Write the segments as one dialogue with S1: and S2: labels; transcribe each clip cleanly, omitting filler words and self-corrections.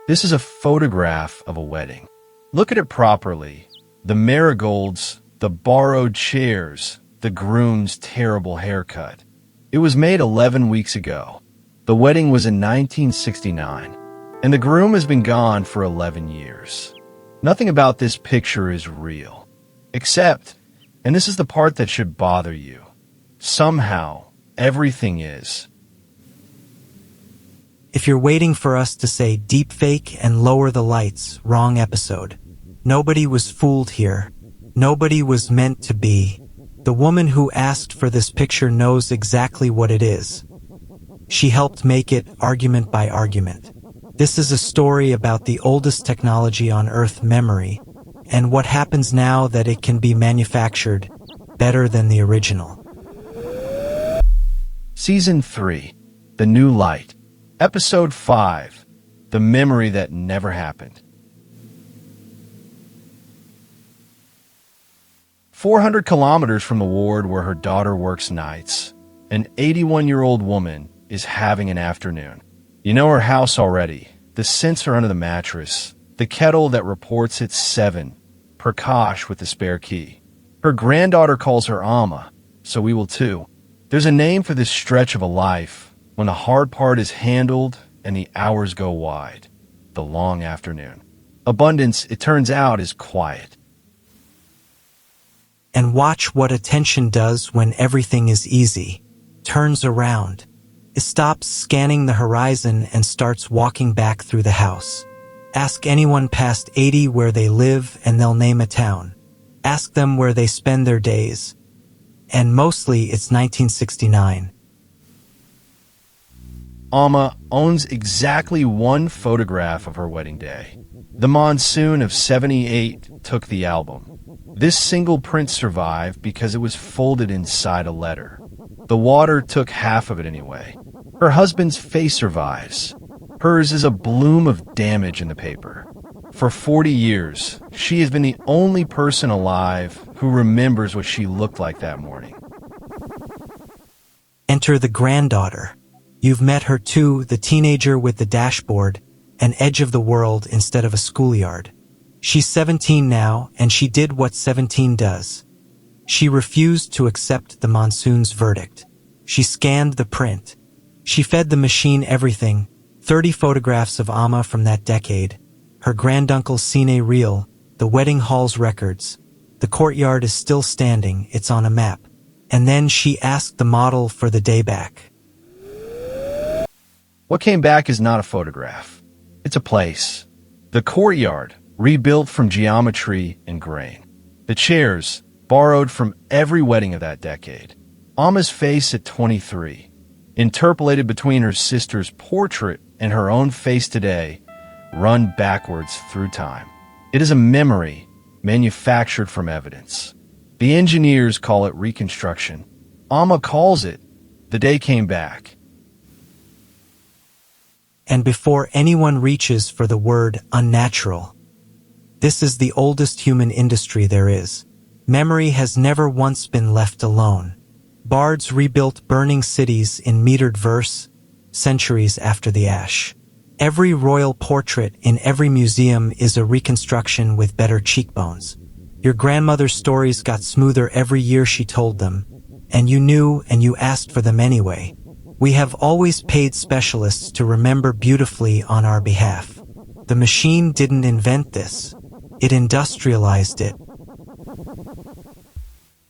S1: This is a photograph of a wedding. Look at it properly. The marigolds, the borrowed chairs, the groom's terrible haircut. It was made 11 weeks ago. The wedding was in 1969, and the groom has been gone for 11 years. Nothing about this picture is real. Except, and this is the part that should bother you, somehow everything is.
S2: If you're waiting for us to say deepfake and lower the lights, wrong episode. Nobody was fooled here. Nobody was meant to be. The woman who asked for this picture knows exactly what it is. She helped make it argument by argument. This is a story about the oldest technology on Earth, memory, and what happens now that it can be manufactured better than the original.
S1: Season 3, The New Light. Episode 5, The Memory That Never Happened. 400 kilometers from the ward where her daughter works nights, an 81-year-old woman is having an afternoon. You know her house already. The sensor under the mattress, the kettle that reports it's 7, Prakash with the spare key. Her granddaughter calls her Amma, so we will too. There's a name for this stretch of a life when the hard part is handled and the hours go wide. The long afternoon. Abundance, it turns out, is quiet.
S2: And watch what attention does when everything is easy. Turns around. It stops scanning the horizon and starts walking back through the house. Ask anyone past 80 where they live and they'll name a town. Ask them where they spend their days. And mostly it's 1969.
S1: Amma owns exactly one photograph of her wedding day. The monsoon of 78 took the album. This single print survived because it was folded inside a letter. The water took half of it anyway. Her husband's face survives. Hers is a bloom of damage in the paper. For 40 years, she has been the only person alive who remembers what she looked like that morning.
S2: Enter the granddaughter. You've met her too, the teenager with the dashboard, an edge of the world instead of a schoolyard. She's 17 now, and she did what 17 does. She refused to accept the monsoon's verdict. She scanned the print. She fed the machine everything, 30 photographs of Amma from that decade, her granduncle's cine reel, the wedding hall's records. The courtyard is still standing, it's on a map. And then she asked the model for the day back.
S1: What came back is not a photograph. It's a place. The courtyard, rebuilt from geometry and grain. The chairs, borrowed from every wedding of that decade. Amma's face at 23, interpolated between her sister's portrait and her own face today, run backwards through time. It is a memory manufactured from evidence. The engineers call it reconstruction. Amma calls it the day came back.
S2: And before anyone reaches for the word unnatural, this is the oldest human industry there is. Memory has never once been left alone. Bards rebuilt burning cities in metered verse, centuries after the ash. Every royal portrait in every museum is a reconstruction with better cheekbones. Your grandmother's stories got smoother every year she told them, and you knew and you asked for them anyway. We have always paid specialists to remember beautifully on our behalf. The machine didn't invent this. It industrialized it.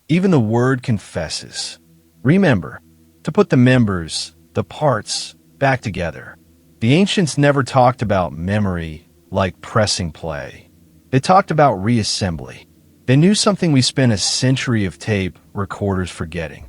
S1: Even the word confesses. Remember, to put the members, the parts, back together. The ancients never talked about memory like pressing play. They talked about reassembly. They knew something we spent a century of tape recorders forgetting.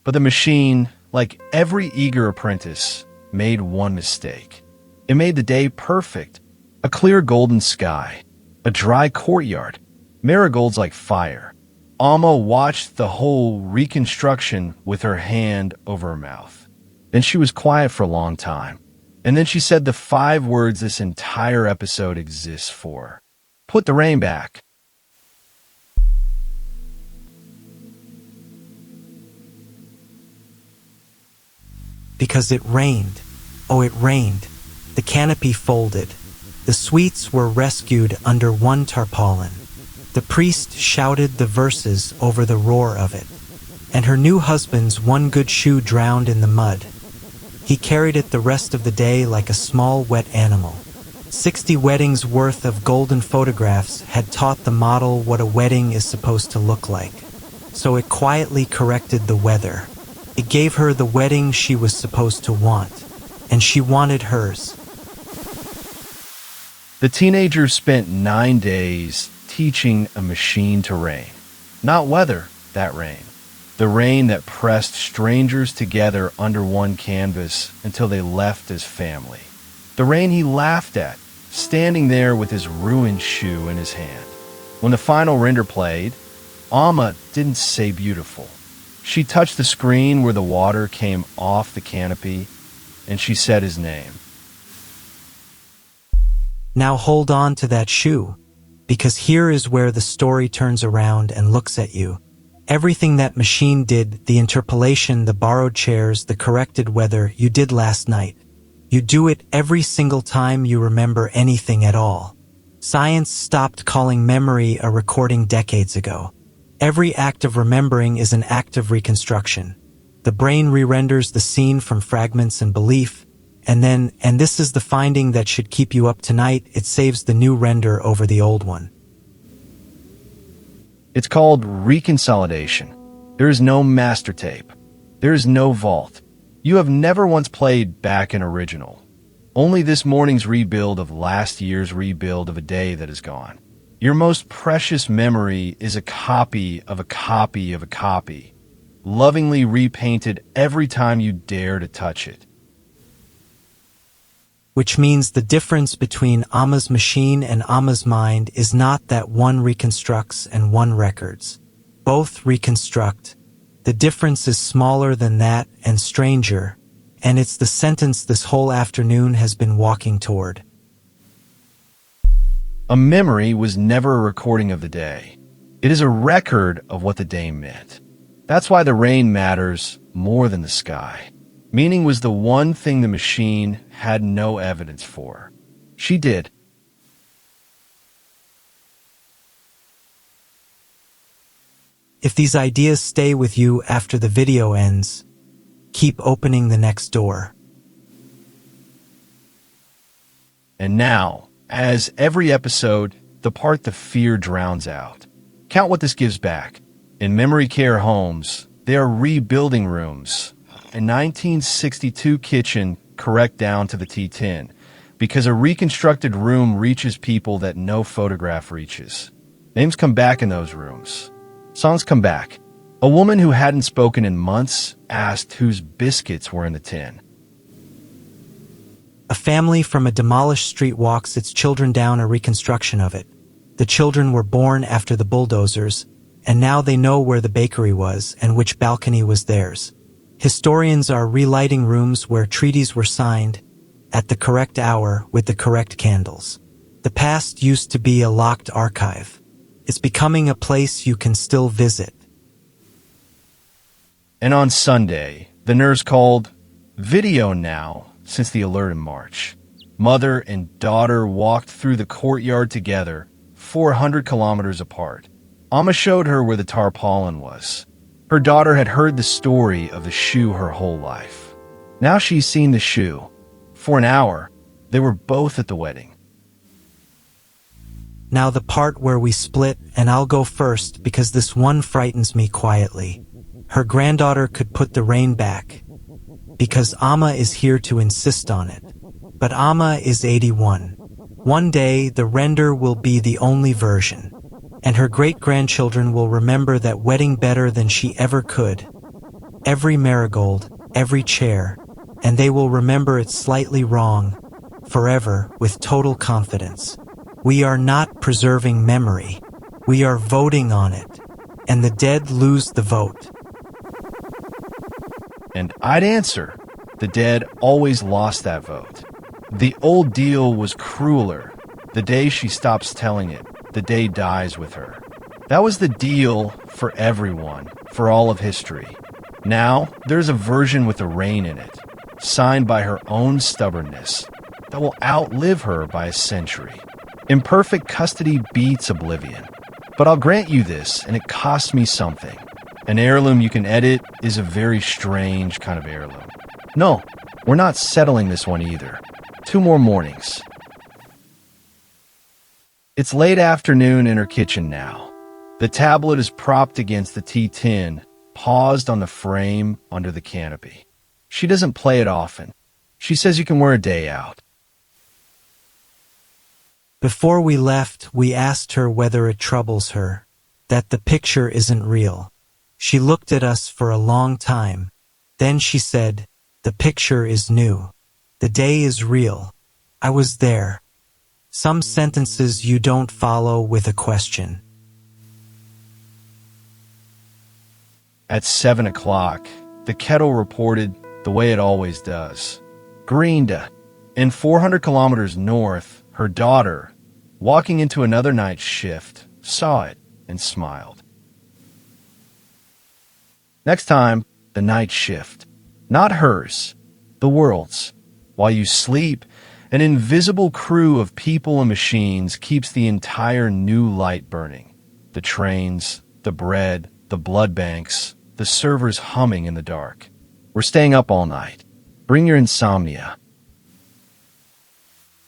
S1: But the machine, like every eager apprentice, made one mistake. It made the day perfect. A clear golden sky, a dry courtyard, marigolds like fire. Amma watched the whole reconstruction with her hand over her mouth. Then she was quiet for a long time. And then she said the 5 words this entire episode exists for. Put the rain back.
S2: Because it rained. Oh, it rained. The canopy folded. The sweets were rescued under one tarpaulin. The priest shouted the verses over the roar of it, and her new husband's one good shoe drowned in the mud. He carried it the rest of the day like a small wet animal. 60 weddings worth of golden photographs had taught the model what a wedding is supposed to look like. So it quietly corrected the weather. It gave her the wedding she was supposed to want, and she wanted hers.
S1: The teenagers spent 9 days teaching a machine to rain. Not weather, that rain. The rain that pressed strangers together under one canvas until they left as family. The rain he laughed at, standing there with his ruined shoe in his hand. When the final render played, Amma didn't say beautiful. She touched the screen where the water came off the canopy, and she said his name.
S2: Now hold on to that shoe, because here is where the story turns around and looks at you. Everything that machine did, the interpolation, the borrowed chairs, the corrected weather, you did last night. You do it every single time you remember anything at all. Science stopped calling memory a recording decades ago. Every act of remembering is an act of reconstruction. The brain re-renders the scene from fragments and belief, and this is the finding that should keep you up tonight, it saves the new render over the old one.
S1: It's called reconsolidation. There is no master tape. There is no vault. You have never once played back an original. Only this morning's rebuild of last year's rebuild of a day that is gone. Your most precious memory is a copy of a copy of a copy, lovingly repainted every time you dare to touch it.
S2: Which means the difference between Amma's machine and Amma's mind is not that one reconstructs and one records. Both reconstruct. The difference is smaller than that and stranger, and it's the sentence this whole afternoon has been walking toward.
S1: A memory was never a recording of the day. It is a record of what the day meant. That's why the rain matters more than the sky. Meaning was the one thing the machine had no evidence for. She did.
S2: If these ideas stay with you after the video ends, keep opening the next door.
S1: And now, as every episode, the part the fear drowns out. Count what this gives back. In memory care homes, they are rebuilding rooms. A 1962 kitchen correct down to the T10, because a reconstructed room reaches people that no photograph reaches. Names come back in those rooms. Songs come back. A woman who hadn't spoken in months asked whose biscuits were in the tin.
S2: A family from a demolished street walks its children down a reconstruction of it. The children were born after the bulldozers, and now they know where the bakery was and which balcony was theirs. Historians are relighting rooms where treaties were signed at the correct hour with the correct candles. The past used to be a locked archive. It's becoming a place you can still visit.
S1: And on Sunday, the nurse called video now since the alert in March. Mother and daughter walked through the courtyard together, 400 kilometers apart. Amma showed her where the tarpaulin was. Her daughter had heard the story of the shoe her whole life. Now she's seen the shoe. For an hour, they were both at the wedding.
S2: Now the part where we split, and I'll go first because this one frightens me quietly. Her granddaughter could put the rain back, because Amma is here to insist on it. But Amma is 81. One day, the render will be the only version, and her great-grandchildren will remember that wedding better than she ever could. Every marigold, every chair, and they will remember it slightly wrong, forever, with total confidence. We are not preserving memory. We are voting on it, and the dead lose the vote.
S1: And I'd answer, the dead always lost that vote. The old deal was crueler. The day she stops telling it, the day dies with her. That was the deal for everyone, for all of history. Now, there's a version with a rain in it, signed by her own stubbornness. that will outlive her by a century. Imperfect custody beats oblivion. But I'll grant you this, and it costs me something. An heirloom you can edit is a very strange kind of heirloom. No, we're not settling this one either. 2 more mornings. It's late afternoon in her kitchen now. The tablet is propped against the tea tin, paused on the frame under the canopy. She doesn't play it often. She says you can wear a day out.
S2: Before we left, we asked her whether it troubles her, that the picture isn't real. She looked at us for a long time. Then she said, "The picture is new. The day is real. I was there." Some sentences you don't follow with a question.
S1: At 7 o'clock, the kettle reported the way it always does. Grinda, and 400 kilometers north, her daughter, walking into another night shift, saw it and smiled. Next time, the night shift. Not hers, the world's. While you sleep, an invisible crew of people and machines keeps the entire new light burning. The trains, the bread, the blood banks, the servers humming in the dark. We're staying up all night. Bring your insomnia.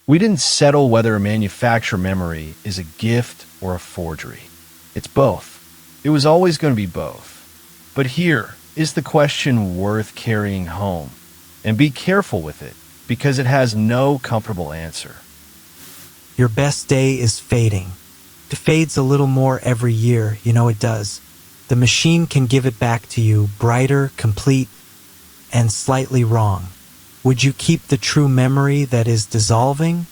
S1: We didn't settle whether a manufactured memory is a gift or a forgery. It's both. It was always going to be both. But here is the question worth carrying home. And be careful with it, because it has no comfortable answer.
S2: Your best day is fading. It fades a little more every year, you know it does. The machine can give it back to you brighter, complete, and slightly wrong. Would you keep the true memory that is dissolving,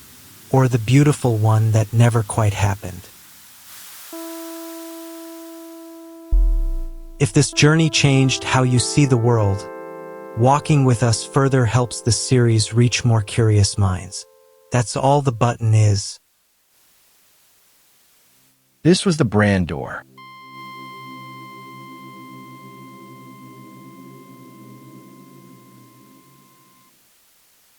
S2: or the beautiful one that never quite happened? If this journey changed how you see the world, walking with us further helps the series reach more curious minds. That's all the button is.
S1: This was the granddaughter.